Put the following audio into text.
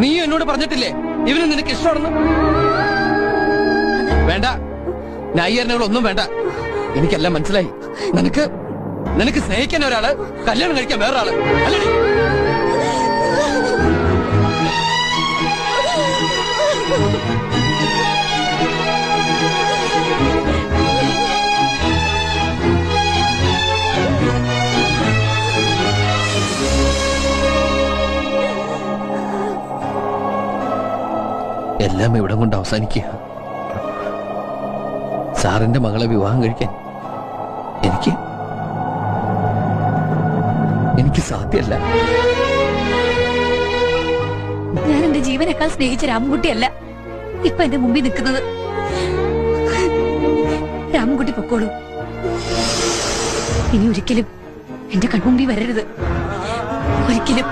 നീ എന്നോട് പറഞ്ഞിട്ടില്ലേ ഇവന് നിനക്ക് ഇഷ്ടമാണെന്ന്? വേണ്ട, ന്യായീകരണങ്ങളൊന്നും വേണ്ട. എനിക്കെല്ലാം മനസ്സിലായി. നിനക്ക് സ്നേഹിക്കാൻ ഒരാള്, കല്യാണം കഴിക്കാൻ വേറൊരാള് അല്ലേ? എല്ലാം ഇവിടം കൊണ്ട് അവസാനിക്കുക. സാറിന്റെ മകളെ വിവാഹം കഴിക്കാൻ എനിക്ക് സാധ്യമല്ല. ഞാൻ എന്റെ ജീവനേക്കാൾ സ്നേഹിച്ച രാമൻകുട്ടിയല്ല ഇപ്പൊ എന്റെ മുമ്പിൽ നിൽക്കുന്നത്. രാമൻകുട്ടി പൊക്കോളൂ. ഇനി ഒരിക്കലും എന്റെ കൺമുമ്പിൽ വരരുത്. ഒരിക്കലും.